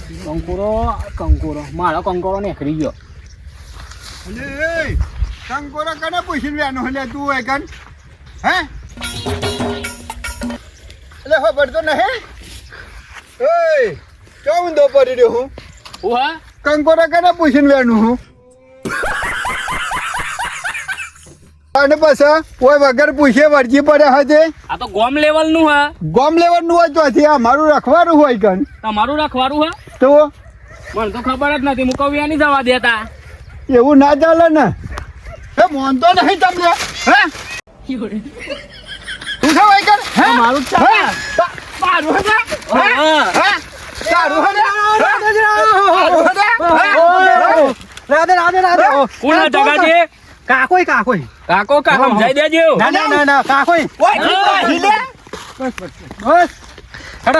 કંકોરો મારો કંકોરો નીકળી ગયો. અલે કંકોરો કને પૂછીને વેનો લે તું હોય કન હે એટલે ખબર તો નહીં એ ચો ઊંધો પડી રહ્યો હું હા કંકોરો કને પૂછીને વેનું હું અને પાછા કોઈ વગર પૂછે વરજી પડે હજે આ તો ગોમ લેવલ નું હા ગોમ લેવલ નું હોય તો આ મારું રખવાનું હોય કન તમારું રખવારું હા તો મને તો ખબર જ નથી મુકવ્યા નહીં જવા દેતા એવું ના ચાલે ને એ મોનતો નહીં તમને હે તું છે હોય કન હે મારું જ ચાલે મારું હે હા તારું હે રાધે કોણ આ જગા છે કાકોઈ કાકો સમજાઈ દેજો ના કાકોઈ બસ હડો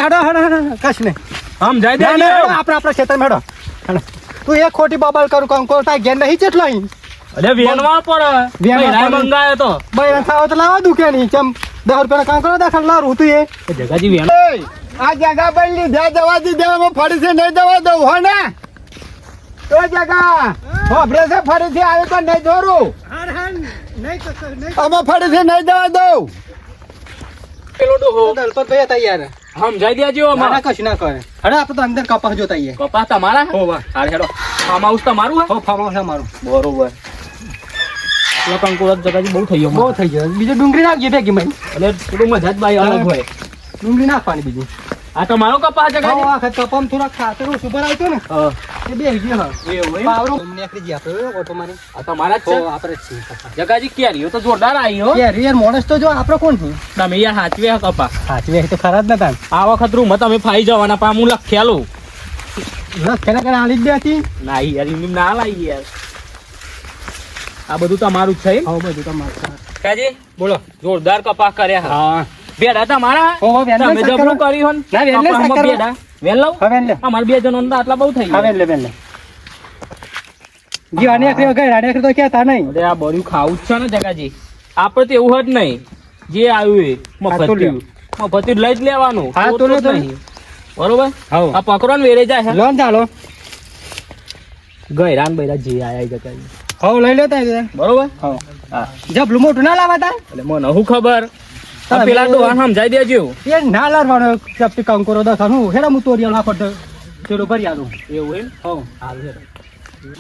કશ નહીં સમજાઈ ના, દેજો ના, આપણા ખેતરમાં હેડો તું એક ખોટી બબાલ કરું કંકોર તા ઘેર નહીં જેટલો અહીં અરે વેનવા પડે વેનવા પડે. મંગાયો તો ભાઈ થાવ તો લાવા દુખે નહીં ચમ 10 રૂપિયાનો કાંકરો દાખલ લાવું તું એ જગાજી વેન આ જગા પર લીધા દવા દીધા ફરી છે નહીં દવા દઉં હો ને તો જગા હોભળે છે ફરીથી આવે તો નહીં દોરું અમે ફરીથી નહીં દવા દઉં પેલો ડોહો દલપત ભાઈ હતા યાર સમજાઈ દેજો મારા અમારા કશું ના કરે હડો આપણે તો અંદર કપાસ જોતા આઈએ કપાસ તમારા હો વાહ હારે હેડો ફાર્મ હાઉસ તમારું હે હો ફાર્મ હાઉસ અમારું બરોબર પેલો કંકોરો જગાજી બહુ થઈ ગયો બહુ થઈ ગયો બીજું ડુંગળી નાખજે ભેગી માં એટલે પેલું મજા જ ભાઈ અલગ હોય ડુંગળી નાખવાની બીજી આ તમારો કપાસ જગાજી આ વખત કપામ થોડા ખાતર ઓછું પર આવ્યું ને હા એ બે ગયો એવું એમ? પાવરો નીકળી ગયા આપણે ઓટો મારી આ તમારા જ હો છે આપણે જ છીએ જગાજી કેરીઓ તો જોરદાર આવી હો યાર યાર મોણસ તો જો આપણે કોણ છે તમે યાર હાચવે હે કપાસ સાચવી તો ખરા જ નતા આ વખત રૂમ તમે ફાઈ જવાના પા હું લખેલું બસ ખેલા કરે આલી જ બે હતી ના યાર એમ ના લાવી યાર આ બધું તમારું જ છે એમ? હો બધું તમારું કાજી બોલો જોરદાર કપાસ કર્યા હા બેડા તમારા હો હો વેન તમે જબરું કર્યું હન ના, વેન લે, કપાસમાં સાકર બેડા વેન લઉં હવે લે અમારે બે જણો તો આટલા બહુ થઈ હવે ગયા લે બેન લે જી આને એકરી વગર આને એકરી તો કહેતા નહીં અરે આ બર્યું ખાવું જ છે ને જગાજી આપણે તો એવું જ નહીં જે આવ્યું એ હા, તો લ્યો. મફતી લઈ જ લેવાનું હા, તો લો, તો લો. નહીં બરોબર હાઉ. આ પકડો ને વેરે જાય છે લોન ચાલો ગયરાન બૈરા જે આયા જગાજી હો લઈ લેતા છે બરોબર હો હા જબલું મોટું ના લાવતા એટલે મને હું ખબર આ તમે- પેલા ડોહાને સમજાઈ દેજો એ ના લાવવાનો ચપટી કંકોરો દસા હું હેડા હું તોરિયાલ આપડ ચેડો ભરી આલું એવું એમ હો હારું હેડો.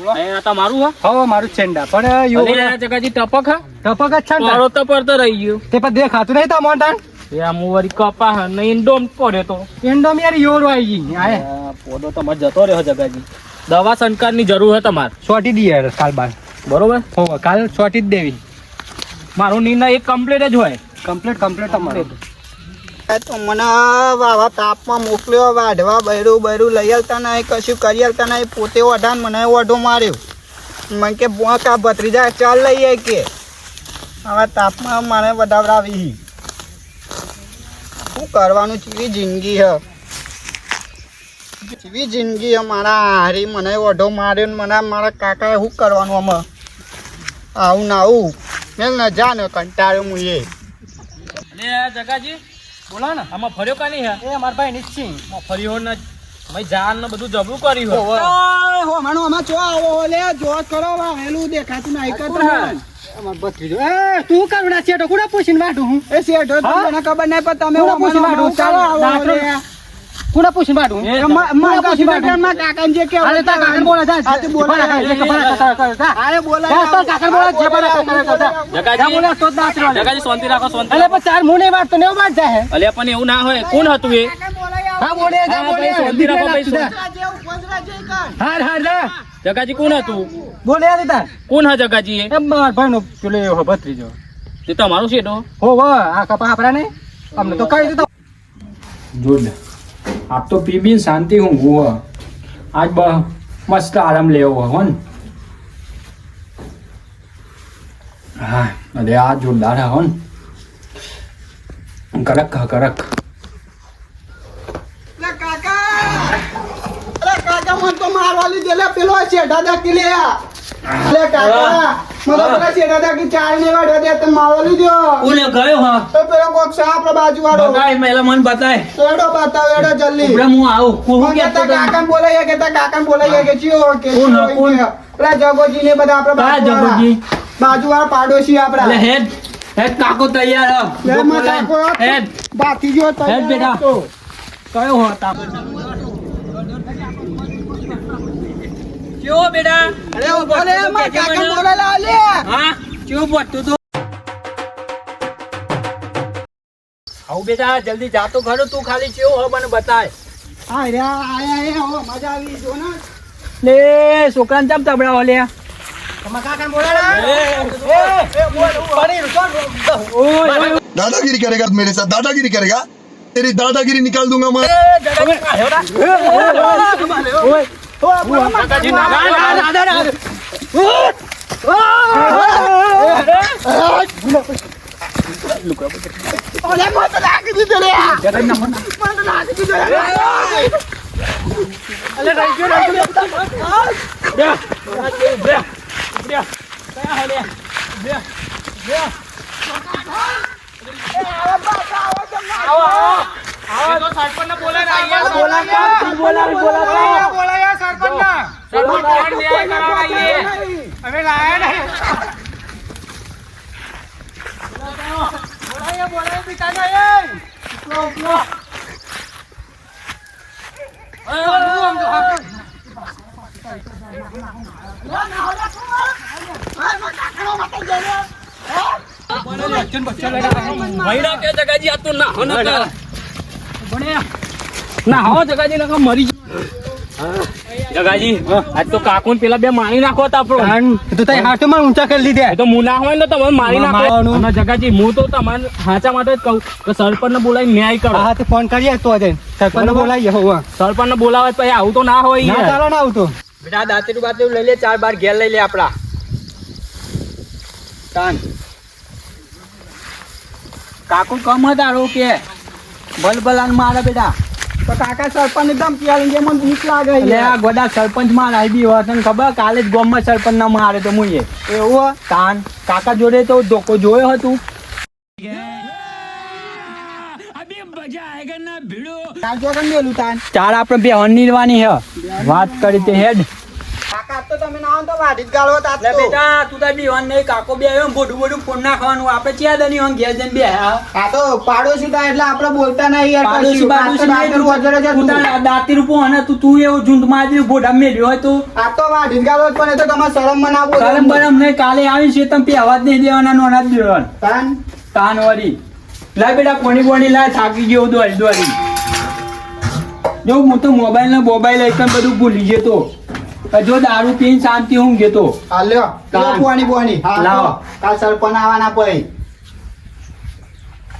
અહીંયા તમારું હા હો મારું જ છેંડા પણ અરે યો આ જગાજી ટપક હા ટપક જ છે ને પારો તો પડતો રહી ગયો તે પણ દેખાતું નહીં તા મોંટાણ એ આ મુવારી કપા ને ઇન્ડોમ પડ્યો તો એન્ડોમ યાર યોર આવી ગઈ આય આ પોડો તમારે જતો રહ્યો જગાજી દવા સંસ્કારની જરૂર છે તમારે છોટી દી યાર કાલ બાર બરોબર હો કાલ છોટી જ દેવી મારો નિર્ણય એક કમ્પ્લીટ જ હોય કમ્પ્લીટ તમારું તો મને આવા તાપમાં મોકલ્યો વાઢવા બૈરું લઈ આવતા નહીં કશું કરી આવતા નહીં પોતે ઓઢાને મને ઓઢો માર્યો મને કે બોકા ભત્રીજા ચાલ લઈએ કે આવા તાપમાં મને વધાવડાવી શું કરવાનું ચીવી જિંદગી હે ચીવી જિંદગી હે મારા હારી મને ઓઢો માર્યો ને મને મારા કાકાએ શું કરવાનું આમાં આવું ના આવું મેં ન જાને કંટાળ્યો હું એ અરે જગાજી બોલા ને આમાં ફર્યો કા નહીં હે એ મારા ભાઈ નિશ્ચિત ફર્યો ને ભાઈ જાન ને બધું જબરું કર્યું હોય હો માનો આમાં ચો આવો લે જો કરો વેલું દેખાતું નહીં કરતો અમાર બત્રીજો એ તું કરુણા છેટો કુડા પૂછીને વાઢું હું એ શેઠો હા? તમને ખબર નહીં પણ તમે કુડા પૂછીને વાઢું ચાલો આવો કુડા પૂછીને વાઢું એ મારા કાકા જે કે અરે તા કાકા બોલા જા હા, તે બોલા. અરે બોલા કાકા બોલા જે બોલા જગાજી બોલા તો જ ના આશીર્વાદ. જગાજી શાંતિ રાખો શાંતિ અલે પણ ચાર મુને વાત તો ને વાત જાય અલ્યા પણ એવું ના હોય કોણ હતું એ હા બોલે જા હા, બોલે ભાઈ, શાંતિ રાખો, ભાઈ, શાંતિ. હાર હાર જા જગાજી કોણ હતું બોલે આ દીતા કોણ હા જગાજી એ એમ માર ભાઈનો પેલો એવો ભત્રીજો તે તમારું શેઠો હો વાહ આ કપા આપરા ને અમને તો કહી દીધો જોરદાર આપ તો પીબીને શાંતિ ઊંઘવું હો આજ મસ્ત આરામ લેવો હો ને હા અરે આ જોરદાર હો ને કરક કરક કાકા મને તો મારવા લીધે પેલો શેઠા દાખી લે કાકા મને પેલા શેઠા હતા કે ચાર ને વાળ્યો તે તમે માવો લીધો ઓલે ગયો હા તો પેલો કોક છે આપણા બાજુવાળો બતાય મેલા મને બતાય એડો બતાવ એડો જલ્દી ઉપડે હું આવું કોણ હું કહેતા કાકાને બોલાય કે કાકાને બોલાય કે ચિયો કે કોણ? કોણ? પેલા જગોજી ને બધા આપણા કા જગોજી? બાજુવાળા પાડોશી આપણા એટલે હેડ હેડ કાકો તૈયાર હ લે માં કાકો હેડ બાકી જો તો હેડ બેટા. કયો હો તાપ કેવો બેટા અરે ઉભો રે માં કાકાને બોલાય લે હા કેવું પડતું તો આવું બેટા જલ્દી જાતો ખરો તું ખાલી કેવો હો મને બતાય આ રે આયા હો મજા આવી જો ને લે છોકરાને ચમ તબડાવો લે તમારા કાકાને બોલાય ઓય दादागिरी करेगा मेरे साथ दादागिरी करेगा तेरी दादागिरी निकाल दूंगा मैं મહિના કે જગાજી આ તો ના હો ના કર ના હો જગાજી ના મરી જગાજી આજ તો કાકુન પેલા બે મારી નાખો તો આપણો તો તઈ હાથમાં ઊંચા કરી લીધે એ તો મુના હોય ને તમે મારી નાખો મારવાનું. અને જગાજી હું તો તમારે હાચા માટે જ કહું કે સરપંચ ને બોલાવી ન્યાય કરો હા તે ફોન કરીએ તો આજે સરપંચ બોલાવીએ હોવા સરપંચ ને બોલાવે તો પછી આવું તો ના હોય ના યાર. ચાલો ના આવતો બેટા દાંતેરું બાતેરું લઈ લે 4 બાર ઘેર લઈ લે આપડા કાન કાકુ કમ તારો કે બલબલાન મારે બેટા તો કાકા સરપંચ એકદમ પ્યાલી જે મને ભૂખ લાગે એટલે આ ગોડા સરપંચ માં લાવી હોય તને ખબર કાલે જ ગામમાં સરપંચ ના મારે તો મુએ એવું તાન કાકા જોડે તો ધોકો જોયો હતું કાલ જો કન મેલું તાન ચાર આપણે બે હન નીરવાની હે વાત કરી તે હેડ કાકા તો તમે ના આવો તો વાડી જ ગાળો તાત લે તો બેટા તું તાર બીવાન નહીં કાકો બે આવ્યો બોડું બોડું ફોન નાખવાનું આપણે ચિયા દની હન ઘેર જઈને બે આ તો પાડોશી તા એટલે આપણે બોલતા નહીં યાર પાડોશી બાડોશી નહીં, તું તાર દાંતી રૂપો અને તું એવો ઝુંડ મારી બોડા મેલ્યો હોય તો આ તો વાડી જ ગાળો જ પણ એ તો તમારે શરમ મનાવો કાલમ બરમ નહીં કાલે આવી છે તમે પે અવાજ નહીં દેવાના નોના જ દેવાના તાન તાન વળી લાય બેટા પોણી લાય થાકી ગયો દોડી દોડી જો હું તો મોબાઈલ એકદમ બધું ભૂલી જતો જો દારૂ પીને શાંતિ હું ગયો હાલ્યો તાન. પોણી પોણી હા લાવો. લાવો કાલ સરપંચ આવવાના પઈ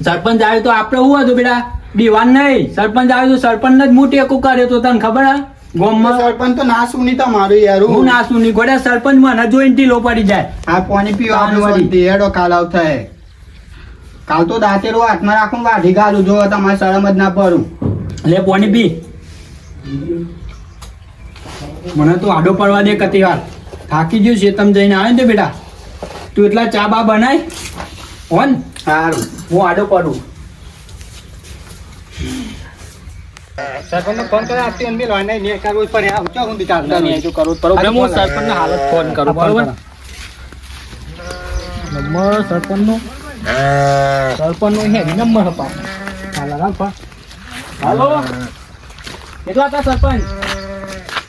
સરપંચ આવ્યો તો આપણે શું હતું બેટા દીવાન નહીં સરપંચ આવ્યો તો સરપંચ જ મોટી એકું કર્યો તો તને ખબર હે ગોમમાં સરપંચ તો ના સુની તમારું યાર હું ના સુની ગોડા સરપંચ મને જોઈને ઢીલો પડી જાય આ પાણી પીવા તાન આપણે વળી. શાંતિ હેડો કાલ આવતા હે કાલ તો દાંતેરો હાથમાં રાખું વાઢી ગાલું જો તમારે શરમ જ ના પડું લે પાણી પી મને તો આડો પડવા દે કતી વાર થાકી ગયો છે તમે જઈને આવે ને તો બેટા તું એટલા ચા બા બનાય હોન સારું હું આડો પડું સરપંચ ફોન કરે આપતી અંબી લો નહીં ને કરવું પડે આ ઊંચા ઊંધી ચાલતા કરવું જ પડે હું સરપંચને હાલત ફોન કરું બરોબર નંબર સરપંચનો હે નંબર હપા હાલો કેટલા હતા સરપંચ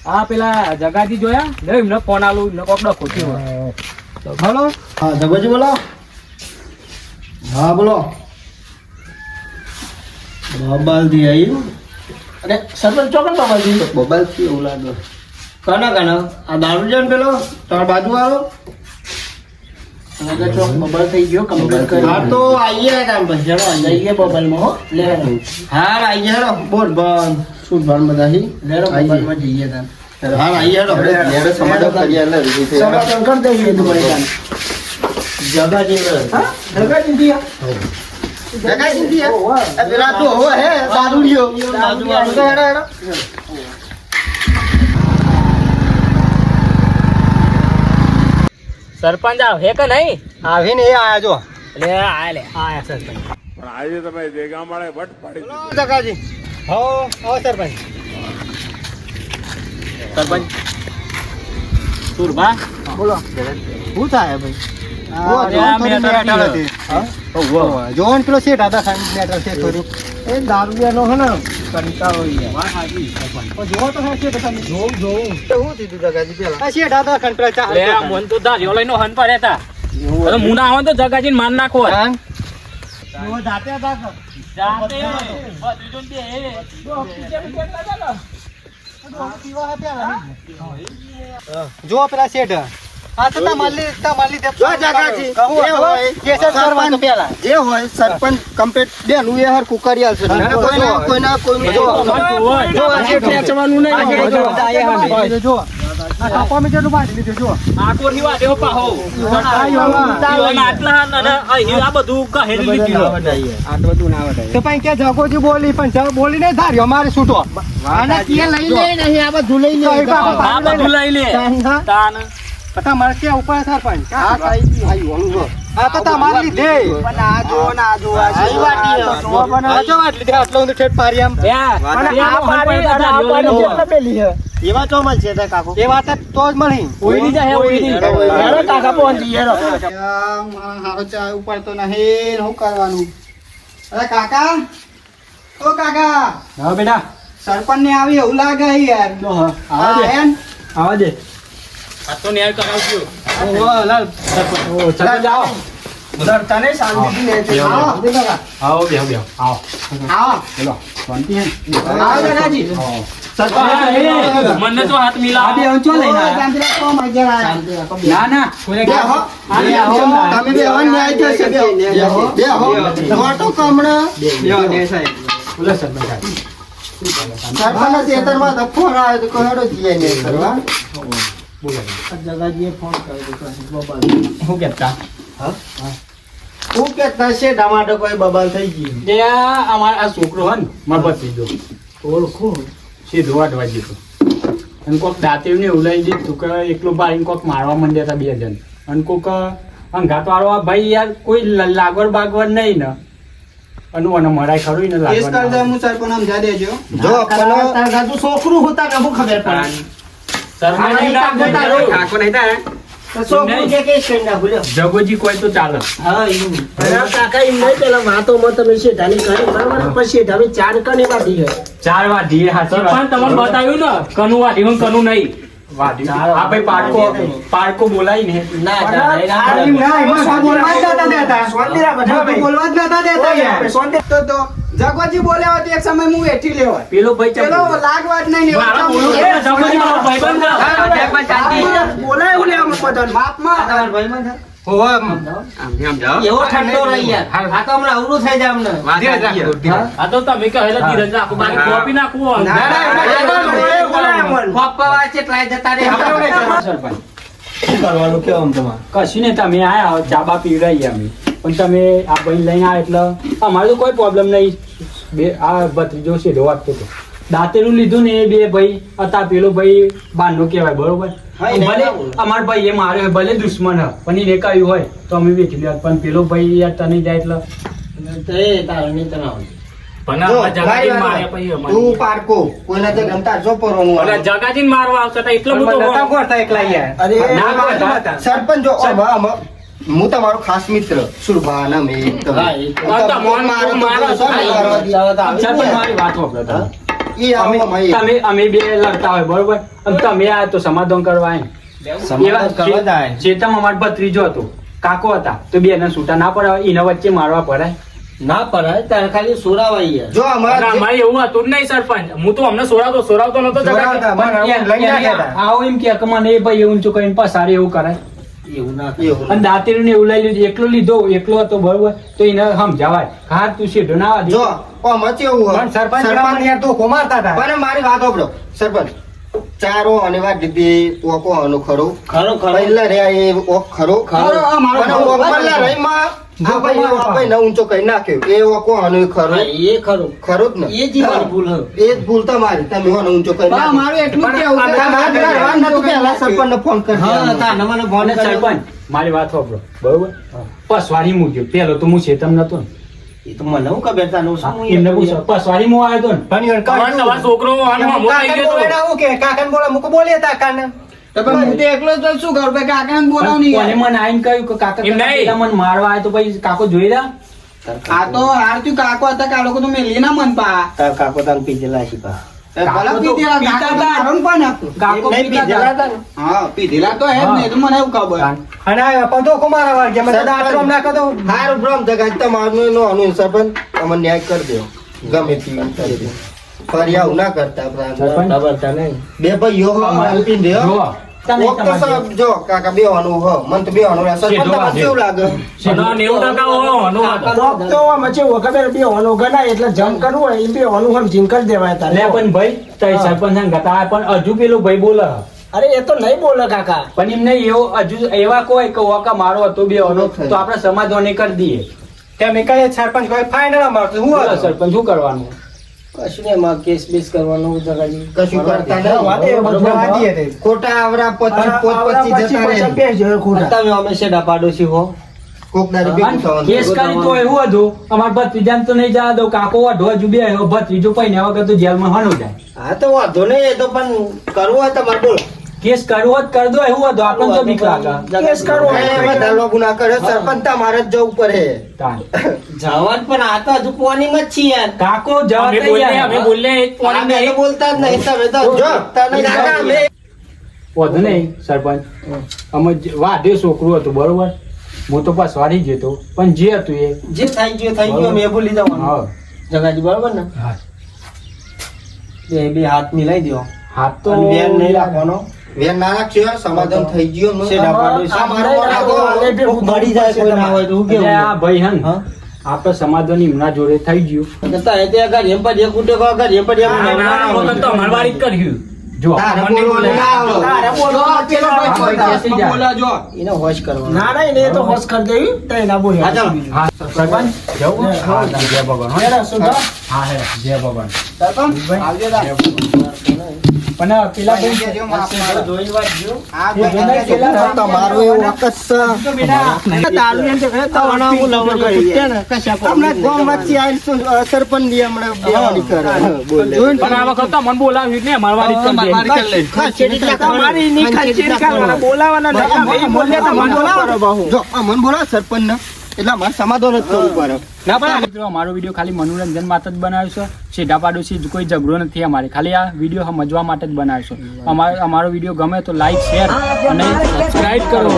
હા પેલા જગાજી જોયા લે એમને ફોન આલું ને કોક ખોટી હોય હલો હા જગોજી બોલો હા બોલો બાબાલથી આવ્યું અરે સરપંચ ચોકન બાબાલથી બાબાલથી એવું લાગે કાના કાના આ દારૂ જણ પેલો તમારા બાજુ વાળો ચોક બબલ થઈ ગયો કમ્પ્લીટ કરી હા તો આઈએ કામ પર ચલો જઈએ બબલમાં હો લે હા આઈએ હેડો બોલ બંધ શું બંધ બધા હી લેરો બબલમાં જઈએ તાન હા આઈએ હેડો લેરો સમાડો કરીએ એટલે સમાડો કર દઈએ તો ભાઈ તાન જગાજી હા જગાજી દિયા જગાજી દિયા પેલા તો હો હે દારૂડિયો બાજુ વાળો હેડો હેડો સરપંચ આવ હે કે નહીં આવીને એ આયા જો લે આયા સરપંચ જગાજી હો સરપંચ સરપંચ સુરભા બોલો શું થાય ભાઈ જોન પેલો શેઠ હતા સાહેબ મેટર છે થોડું એ દારૂડિયાનો હે ને કંટાળો જોવો તો હે શેઠ તમે જોઉં શું થયું જગાજી પેલા શેઠ હતા કંટાળો લે મન તો દાર્યો લઈને હન પર રહેતા અરે મુના આવે તો જગાજીને માર નાખો જાતે હતા જાતે જો પેલા શેઠ આ તો તમારી દે જો જગાજી, જે હોય, કેસર કરવા તો પેલા જે હોય સરપંચ કમ્પ્લીટ બેનું એ હરખું કરી આલશે કોઈના જો આ કાપા મીટર નું બાંધી લીધું જો આકો થી વાડ્યો પાહો આટલા અને આ બધું કહેલી લીધી તો પણ કે જગોજી બોલી પણ જગ બોલી નહીં ધાર્યો મારે છૂટો આને કે લઈ લે નહીં આ બધું લઈ લે આ બધું લઈ લે તાન તમારે ક્યાં ઉપર સરપંચ હા કઈ આવ્યું આ તો તમારે લીધે પણ આ જો ના જો આ વાટી આજો વાત લીધે આટલો ઊંધો ઠેઠ પારી આમ એવા ચોમલ છે તે કાકો એ વાત તો જ મળી ઓઈડી જાય ઓઈડી હેરો કાકા પહોંચી હેરો હારો ચા ઉપર તો નહીં શું કરવાનું અરે કાકા ઓ કાકા હા બેટા સરપંચ ને આવી એવું લાગે યાર આવા દે આવા દે આ તો ન્યાય કરાવજો ઓ લાલ ઓ ચાલો જાઓ તને શાંતિથી ને આવો બે આવો આવો ચલો શાંતિ હે આવો દાદાજી મને તો હાથ મિલા આ બે અંચો લઈને આયા. ના ના કોઈને બેહો. તમે બે હવા ન્યાય થશે બે હો મોટો કમણા બોલો સરપંચ સાહેબ. સરપંચના ખેતરમાં તો ફોન આવ્યો તો કહેડો જઈએ ને કરવા જગાજીએ ફોન કર્યો શું કહેતા હું કે થશે ટમાટો કોઈ બબાલ થઈ ગઈ તે અમારા આ છોકરો હન મારા ભત્રીજો ઓળખું સીધો વાટવા જીતો અને કોઈક દાંતીને ઉલાઈ દીધું કે એકલો બારીને કોઈક મારવા માંડ્યા હતા 2 જણ અને કોઈક અંગાત વાળો ભાઈ યાર કોઈ લાગવડ બાગવડ નહીં ને અને મને મરાય ખરું ને કેસ કર દે લાગવડ હું સરપંચ સમજા દેજો જો પણ છોકરું હોતા ને હું ખબર પડે સરપંચ કાકો નહીં થાય તો છોકરું જે કેસ કરી નાખું લ્યો. જગોજી કોઈ તો ચાલે હા એવું કાકા એમ નહીં પેલા વાતો માં તમે શેઠાની કરી બરાબર પછી શેઠાની 4 કને વાટી હોય 4 વાઢીએ હાચી વાત. સરપંચ તમને બતાવ્યું ને કનું વાઢ્યું કનું નહીં વાઢી આ ભાઈ પાડકો બોલાય ને ના બોલવા જ નતા દેતા યાર તો જગવતજી બોલ્યા હતો એક સમય હું વેઠી લેવા પેલો ભાઈ પેલો લાગવા જ નહીં મારા બોલું કે જગોજી મારો ભાઈબંધ છે. બોલાય હું લેવા પતન બાપમાં એવો ઠંડો રહી યાર આ તો હમણાં અવરું થઈ જાય અમને આ તો તમે કહેલા ધીરજ રાખો બાકી કોપી નાખવું સરપંચ શું કરવાનું કેવું આમ તમારે કશું ને તમે આયા ચા બા પીવડાવીએ અમે પણ તમે આ ભાઈ લઈને આવ્યા એટલે અમારે તો કોઈ પ્રોબ્લેમ નહીં બે આ ભત્રીજો સીધો વાગતો હતો દાંતેલું લીધું ને એ 2 ભાઈ હતા પેલો ભાઈ બારનો કહેવાય બરોબર ભલે અમાર ભાઈ એ માર્યો હોય ભલે દુશ્મન હોય પણ એને કહ્યું હોય તો અમે વેચી લેવા પણ પેલો ભાઈ યાર તને જાય એટલે તું પારકો કોઈના તે ગમતા જો પરવાનું જગાજીને મારવા આવતા હતા એટલો બધો અરે ના કરતા. સરપંચ જો હું તમારો ખાસ મિત્ર સુરભાના મેં સરપંચ મારી વાત વાપરો તમે. ઈ આવો મય અમે 2 લડતા હોય બરોબર અને તમે આ તો સમાધાન કરવા આયા. ચેતમ અમાર ભત્રીજો હતો કાકો હતા તો 2 ને છૂટા ના પડાય એના વચ્ચે મારવા પડાય ના પરાય તારે ખાલી સોરાવાઈ જો અમારા અમારે એવું હતું જ નહીં સરપંચ હું તો અમને સોરાવતો નતો આવો એમ કે મને એ ભાઈ એવું કહીને પસારે એવું કરાય એવું ના અને દાંતેરું એવું લઈ લીધું એકલો લીધો એકલો હતો બરોબર તો એને સમજાવાય હા તું સીધો ના આવવા દે. જો મચે એવું હોય સરપંચ પણ મારી વાત સાંભળો સરપંચ ચારો અને વાત દીધી ઓકો અનો ખરો પહેલા રે એ ઓક ખરો અને ઓકલા રહીમાં આ ભાઈ ન ઊંચો કરી નાખ્યો એ ઓકો અનો ખરો એ ખરો જ ને એ જ ભૂલ તમારી તમે હોનો ઊંચો કરી નાખ્યો મારું એટલું જ કેવું છે. સરપંચ ને ફોન કરી અને સરપંચ મારી વાત સાંભળો બરોબર પસવારી હું ગયો પેલો તો હું ચેતમ નતો ને એ તો મને હું ખબર તાનું શું હું એમને પૂછો પસવારી હું આવ્યો તો ને તમારો છોકરો હું કે કાકાને બોલે મુકો બોલે કાકાને તો પણ હું તો એકલો જ શું કરું ભાઈ કાકાને બોલાવ નહીં કોને મને આઈને કહ્યું કે કાકા પેલા મને મારવા આવ્યો તો પછી કાકો જોઈ રહ્યા આ તો હાર તું કાકો હતા કાકો તો મેલી ના મન પા તાર કાકો તાન પીજેલા છે પા ભલા પીધેલા કાકો તો મારણ પણ આપતો કાકો નહીં પીજેલા હતા ને હા પીધેલા તો હે જ નહીં તો મને એવું ખબર અને આ પંતો કુમાર વાર કે મને દાંતરો નાખો તો હારું બ્રહ્મ જગત તમારું નો અનુસાર પણ અમને ન્યાય કરી દો ગમે તે ફરી આવું ના કરતા બે ભાઈઓ પીંધ્યો જો તને તમારે જો કાકા બેવાનું હો મન તો બેવાનું રહેશે પણ તમને કેવું લાગે લે પણ ભાઈ તઈ સરપંચ ને ગતા પણ હજુ પેલું ભાઈ બોલે અરે એ તો નહીં બોલે કાકા પણ એમ નહીં એવો હજુ એવા કોઈ કે ઓકા મારો હતો બેવાનો તો આપણે સમાધાન કરી દઈએ તમે કઈ સરપંચ કોઈ ફાઇનલ અમારતું હું બોલો સરપંચ શું કરવાનું કશું નહીં એમાં કેસ બેસ કરવાનું કશું કરતા નહીં ખોટા આવરા 25 જતા તમે અમે શેડા પાડોશી હો કોક દાડી ભેગું થવાનું કેસ કરી તો એવું હતું અમાર ભત્રીજાને તો નહીં જવા દઉં કાકો વાઢો હજુ બે આવ્યો ભત્રીજો પૈને વગર તો જેલમાં હણો જાય હા તો વાંધો નહીં એ તો પણ કરવું હોય તમારે બોલો કેસ કરવો જ કરી દો એવું હતું આપણને તો બીક લાગે કેસ કરવો વધારવા ગુના કરે સરપંચ તમારે જ જવું પડે તાન. જવાન પણ આ તો હજુ પોની માં જ છીએ યાર કાકો જવા તૈયાર. અમે તો બોલતા જ નહીં તમે તો જો તમે કાકા અમે વધુ નહીં સરપંચ અમે વાઢ્યો છોકરું હતું બરોબર હું તો પસવારી ગયો હતો પણ જે હતું એ જે થઈ ગયું મેં ભૂલી જવાનું હા જગાજી બરોબર ને હા. બે હાથ મિલાઈ દો હાથ તો અને વેર નહીં રાખવાનો વેર ના રાખશો સમાધાન થઈ ગયું મળી જાય કોઈ ના હોય તો હું એટલે આ કેવું ભાઈ હન હા? આપણે સમાધાન એમના જોડે થઈ ગયું કરતા એ તે ઘર એમ પર એક ઉઠે ઘર એમ પર એમ જો તારે બોલવાનું ના આવે. તારે બોલો પેલો ભાઈ બેસી જા. બોલા જો એને હોશ કરવાનો ના ના એને તો હોશ કરી દેવી તઈ ના બોલે હા ચાલો હા સરપંચ જવું હા જય ભગવાન હો. એના સુધા હા હે જય ભગવાન સરપંચ આવજો તા. પણ પેલા ભાઈ જોઈ વાંચજો આ એ બેના પેલા તમારું એવું અકસ્સ તારું એમ તો કહે તો તવણા હું લવણ કરી હમણાં ગામ વચ્ચે આવીને સરપંચ ની હમણાં બેવાની કરે બોલે પણ આ વખત તો મને બોલાવ્યું જ ને મારવાડી જ કરી દે. તમારી ની ખંચેરી કરવાના બોલાવાના નહીં અમે બોલે તો મને બોલાવો જો આ મન બોલા સરપંચ ને એટલે અમારે સમાધાન જ કરવું પડે ના પણ મિત્રો અમારો વિડીયો ખાલી મનોરંજન માટે જ બનાવ્યો છે સીધા પાડોશી કોઈ ઝઘડો નથી અમારે ખાલી આ વિડીયો સમજવા માટે જ બનાવ્યો છે અમારો વિડીયો ગમે તો લાઈક શેર અને સબસ્ક્રાઇબ કરો.